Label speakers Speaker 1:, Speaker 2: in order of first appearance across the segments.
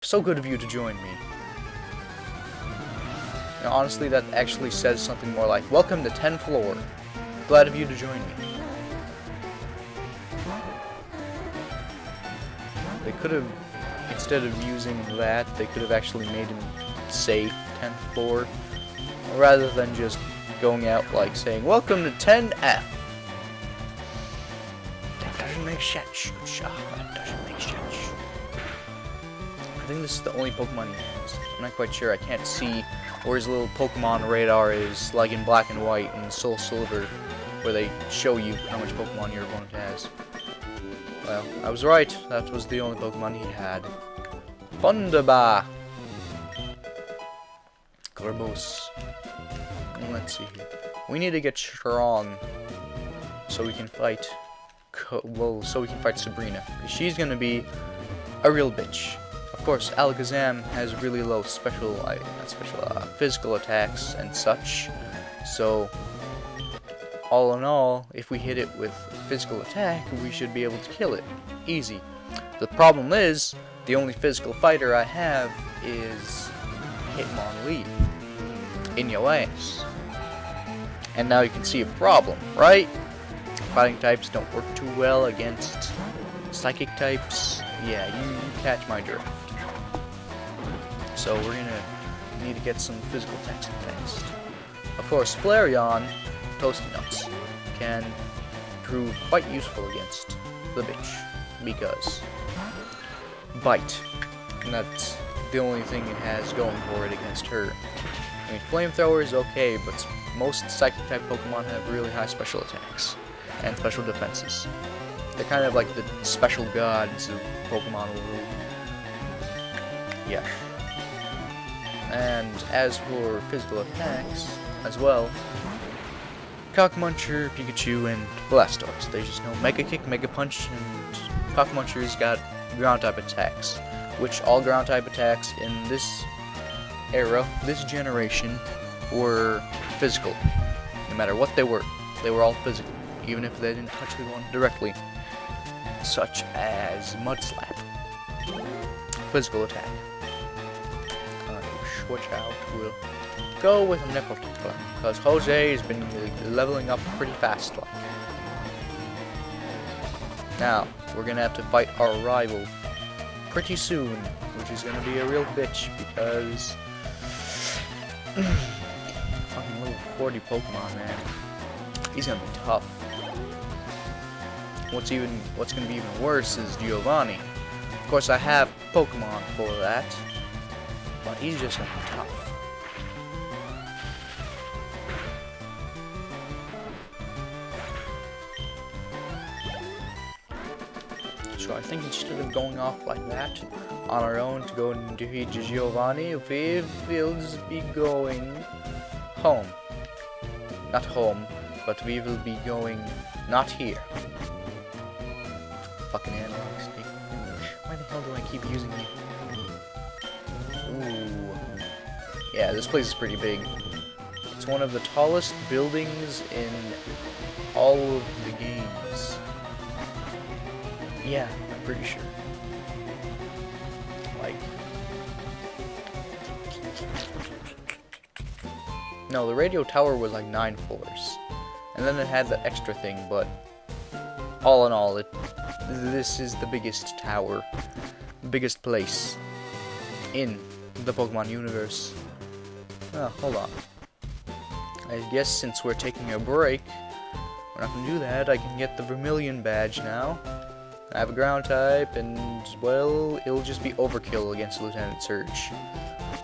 Speaker 1: So good of you to join me. Now, honestly, that actually says something more like, welcome to 10th floor. Glad of you to join me. They could have, instead of using that, they could have actually made him say 10th floor, rather than just going out like saying, welcome to 10F. That doesn't make sense. That doesn't make sense. I think this is the only Pokemon he has. I'm not quite sure. I can't see where his little Pokemon radar is, like in Black and White and Soul Silver, where they show you how much Pokemon your opponent has. Well, I was right. That was the only Pokemon he had. Thunderba! Gorbos. Let's see here. We need to get strong so we can fight. So we can fight Sabrina. She's gonna be a real bitch. Of course, Alakazam has really low physical attacks and such. So, all in all, if we hit it with physical attack, we should be able to kill it. Easy. The problem is, the only physical fighter I have is Hitmonlee. In your ass. And now you can see a problem, right? Fighting types don't work too well against psychic types. Yeah, you catch my drift. So we're gonna need to get some physical attacks fast. Of course, Flareon, Toasty Nuts, can prove quite useful against the bitch, because Bite, and that's the only thing it has going for it against her. I mean, Flamethrower is okay, but most Psychic-type Pokemon have really high special attacks and special defenses. They're kind of like the special gods of Pokemon world. Yeah. And as for physical attacks, as well, Cockmuncher, Pikachu, and Blastoise. They just know Mega Kick, Mega Punch, and Cockmuncher's got ground-type attacks, which all ground-type attacks in this era, this generation, were physical. No matter what they were all physical, even if they didn't touch the one directly, such as Mud Slap. Physical attack. Switch out. We'll go with Nickle-Tickler, because Jose has been leveling up pretty fast. Now, we're gonna have to fight our rival pretty soon, which is gonna be a real bitch, because fucking level 40 Pokemon, man. He's gonna be tough. What's gonna be even worse is Giovanni. Of course, I have Pokemon for that, but he's just gonna be tough. So I think instead of going off like that on our own to go and defeat Giovanni, we will be going home. Not home, but we will be going not here. Fucking analog stick. Why the hell do I keep using it? Ooh. Yeah, this place is pretty big. It's one of the tallest buildings in all of the games. Yeah, I'm pretty sure. Like... No, the radio tower was like 9 floors. And then it had the extra thing, but... all in all, this is the biggest tower. Biggest place in the Pokemon universe. Oh, hold on. I guess since we're taking a break, we're not gonna do that. I can get the Vermilion badge now. I have a ground type, and, well, it'll just be overkill against Lieutenant Surge,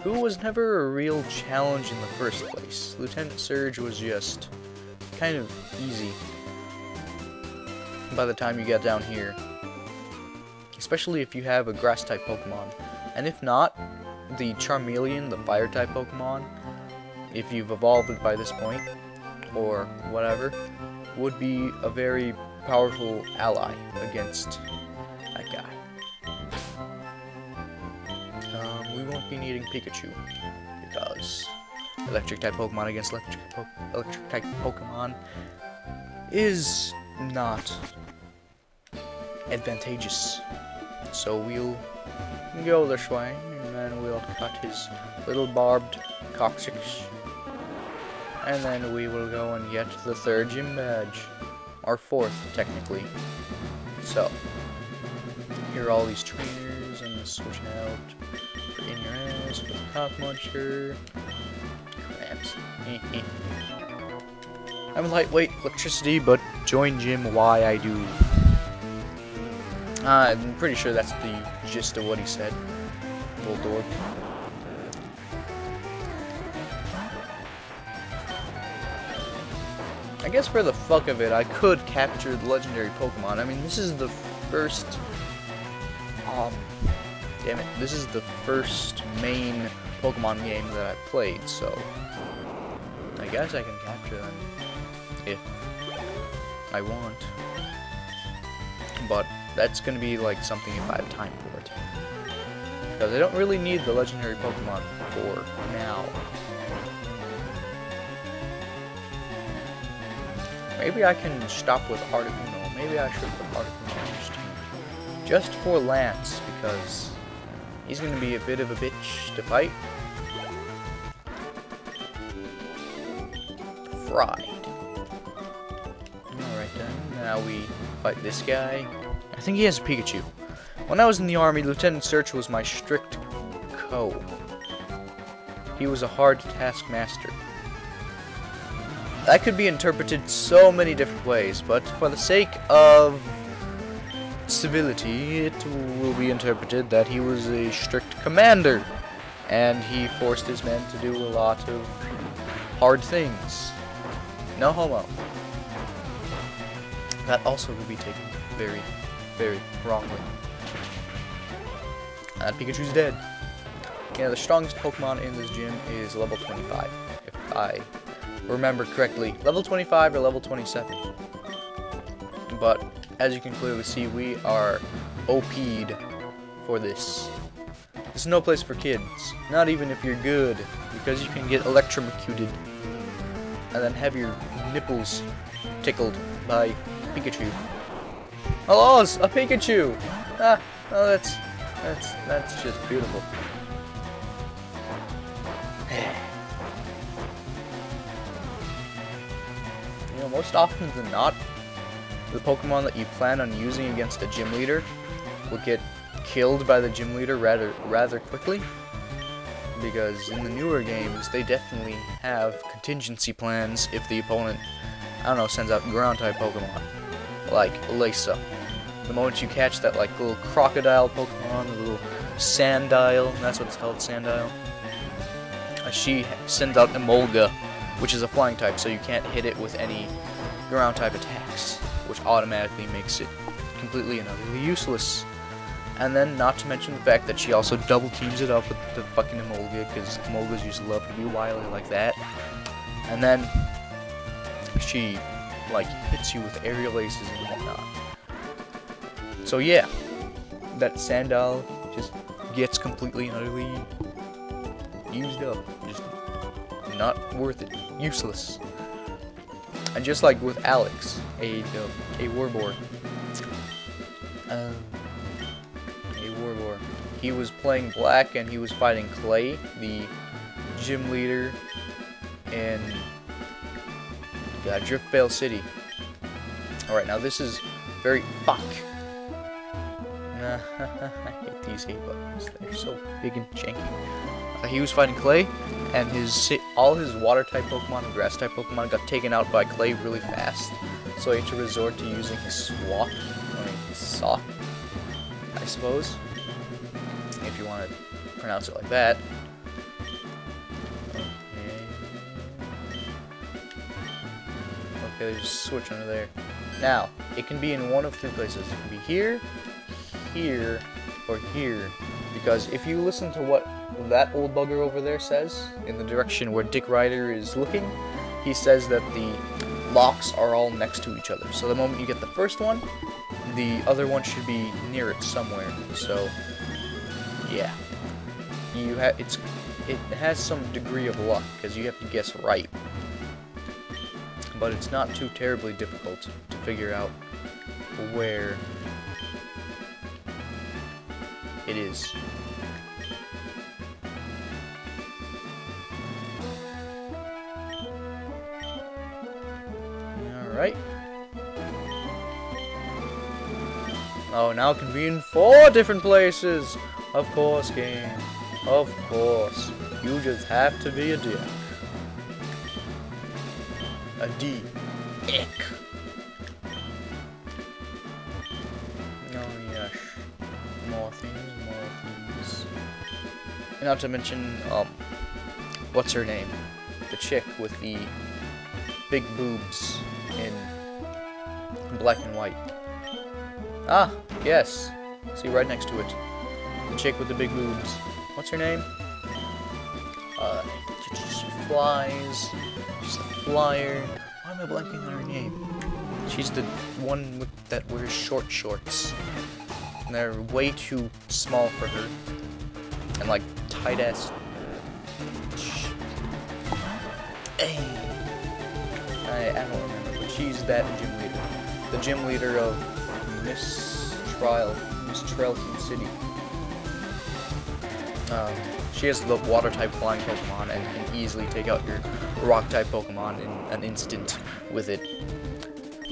Speaker 1: who was never a real challenge in the first place. Lieutenant Surge was just kind of easy by the time you get down here, especially if you have a grass-type Pokemon. And if not, the Charmeleon, the fire-type Pokemon, if you've evolved it by this point, or whatever, would be a very powerful ally against that guy. We won't be needing Pikachu, because electric-type Pokemon against electric-type Pokemon is not advantageous. So we'll go this way. will cut his little barbed coccyx. And then we will go and get the 3rd gym badge. Or 4th, technically. So, here are all these trainers, and switch out for in your ass with the cock muncher. Crabs. I'm lightweight electricity, but join gym why I do. I'm pretty sure that's the gist of what he said. Little dork. I guess for the fuck of it, I could capture the legendary Pokemon. I mean, this is the first... damn it. This is the first main Pokemon game that I've played, so... I guess I can capture them if I want. But that's gonna be like something if I have time for it. Because I don't really need the legendary Pokemon for now. Maybe I can stop with Articuno. Maybe I should put Articuno on this team. Just for Lance, because he's going to be a bit of a bitch to fight. Fried. Alright then, now we fight this guy. I think he has a Pikachu. When I was in the army, Lieutenant Search was my strict co. He was a hard taskmaster. That could be interpreted so many different ways, but for the sake of civility, it will be interpreted that he was a strict commander, and he forced his men to do a lot of hard things. No homo. That also will be taken very, very wrongly. And Pikachu's dead. Yeah, the strongest Pokemon in this gym is level 25, if I remember correctly. Level 25 or level 27. But as you can clearly see, we are OP'd for this. This is no place for kids. Not even if you're good, because you can get electrocuted and then have your nipples tickled by Pikachu. Oh, a Pikachu! Ah, oh, that's just beautiful. You know, most often than not, the Pokemon that you plan on using against a gym leader will get killed by the gym leader rather quickly, because in the newer games they definitely have contingency plans if the opponent, I don't know, sends out ground type Pokemon like Lisa. The moment you catch that like little crocodile Pokemon, the little Sandile, that's what it's called, Sandile, she sends out Emolga, which is a flying type, so you can't hit it with any ground type attacks, which automatically makes it completely and utterly useless. And then, not to mention the fact that she also double teams it up with the fucking Emolga, because Emolgas just love to be wily like that. And then she like hits you with aerial aces and whatnot. So yeah, that Sandile just gets completely and utterly used up. Just not worth it. Useless. And just like with Alex, a Warboar. A Warboar. He was playing black and he was fighting Clay, the gym leader in Driftveil City. Alright, now this is very... Fuck! I hate these hate buttons. They're so big and janky. He was fighting Clay, and all his water-type Pokemon and grass-type Pokemon got taken out by Clay really fast. So he had to resort to using his Swap, his Sock, I suppose, if you want to pronounce it like that. Okay, there's a switch under there. Now, it can be in one of 3 places. It can be here, here, or here. Because if you listen to what that old bugger over there says, in the direction where Dick Ryder is looking, he says that the locks are all next to each other. So the moment you get the first one, the other one should be near it somewhere. So, yeah. It has some degree of luck, because you have to guess right. But it's not too terribly difficult to figure out where it is. Alright. Oh, now can be in 4 different places. Of course, game. Of course. You just have to be a dick. A D-ick. Oh, yes. More things. And not to mention, what's her name? The chick with the big boobs in black and white. Ah, yes. See, right next to it. The chick with the big boobs. What's her name? She flies. She's the flyer. Why am I blanking on her name? She's the one that wears short shorts. And they're way too small for her. And like tight ass. Hey. I don't remember, but she's that gym leader. The gym leader of Miss Trelton City. She has the water type flying Pokemon and can easily take out your rock type Pokemon in an instant with it.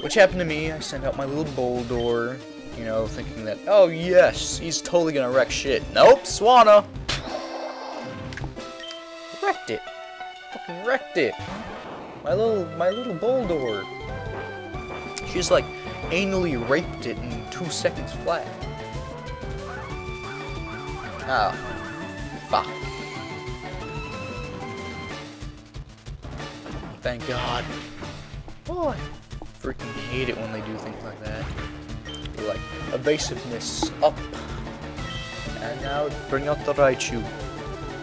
Speaker 1: Which happened to me. I sent out my little Boldore, you know, thinking that, oh yes, he's totally gonna wreck shit. Nope, Swanna! Wrecked it. Fucking wrecked it. My little Boldore. She's like anally raped it in 2 seconds flat. Oh. Fuck. Thank God. Oh, I freaking hate it when they do things like that. Like, evasiveness up. And now bring out the Raichu.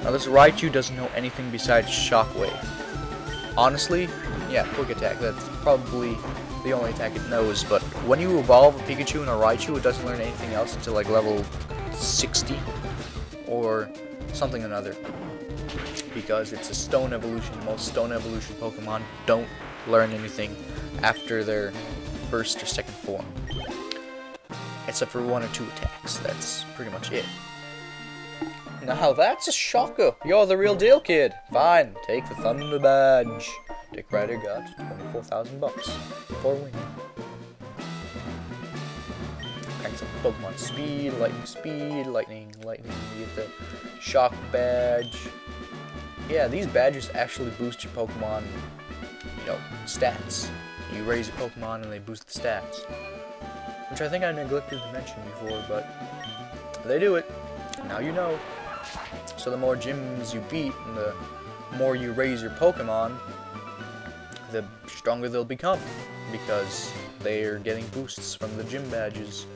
Speaker 1: Now this Raichu doesn't know anything besides Shockwave. Honestly, yeah, Quick Attack, that's probably the only attack it knows, but when you evolve a Pikachu and a Raichu, it doesn't learn anything else until like level 60 or something another. Because it's a Stone Evolution. Most Stone Evolution Pokemon don't learn anything after their first or second form. Except for 1 or 2 attacks. That's pretty much it. Now that's a shocker. You're the real deal, kid. Fine, take the Thunder Badge. Dick Rider got 24,000 bucks for a win. Cranks up Pokemon speed, lightning. You get the Shock Badge. Yeah, these badges actually boost your Pokemon, you know, stats. You raise your Pokemon and they boost the stats. Which I think I neglected to mention before, but they do it. Now you know. So the more gyms you beat and the more you raise your Pokemon, the stronger they'll become. Because they are getting boosts from the gym badges.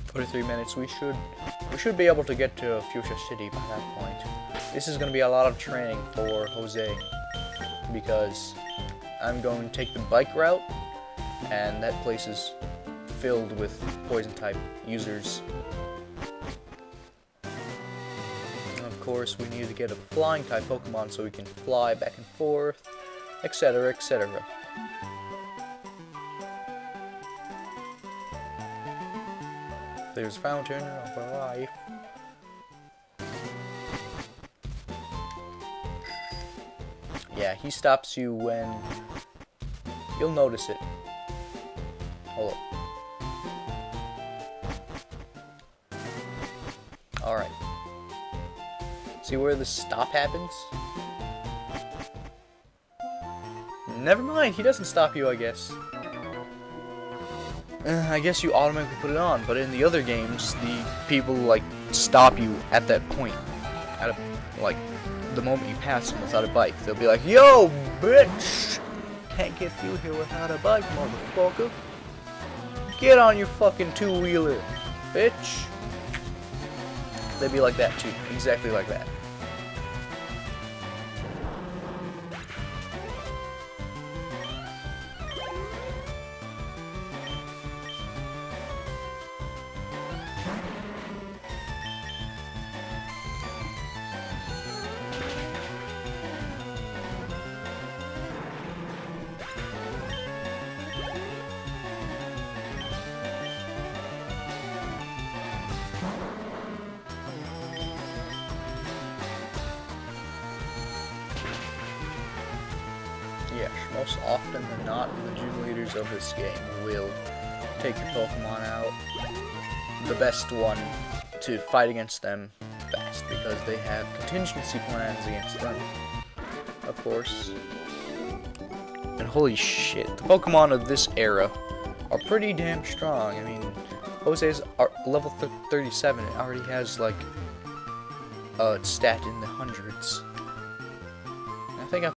Speaker 1: 43 minutes, we should be able to get to Fuchsia City by that point. This is going to be a lot of training for Jose, because I'm going to take the bike route, and that place is filled with poison type users. And of course, we need to get a flying type Pokemon so we can fly back and forth, etc., etc. There's Fountain of Life. Yeah, he stops you when you'll notice it. Hold up. Alright. See where the stop happens? Never mind, he doesn't stop you, I guess. I guess you automatically put it on, but in the other games, the people, like, stop you at that point. At a, like, the moment you pass them without a bike. They'll be like, yo, bitch! Can't get through here without a bike, motherfucker. Get on your fucking two-wheeler, bitch. They'd be like that, too. Exactly like that. yes, most often than not, the gym leaders of this game will take your Pokemon out. The best one to fight against them fast, because they have contingency plans against them, of course. And holy shit, the Pokemon of this era are pretty damn strong. I mean, Jose's level 37, it already has like a stat in the hundreds. I think I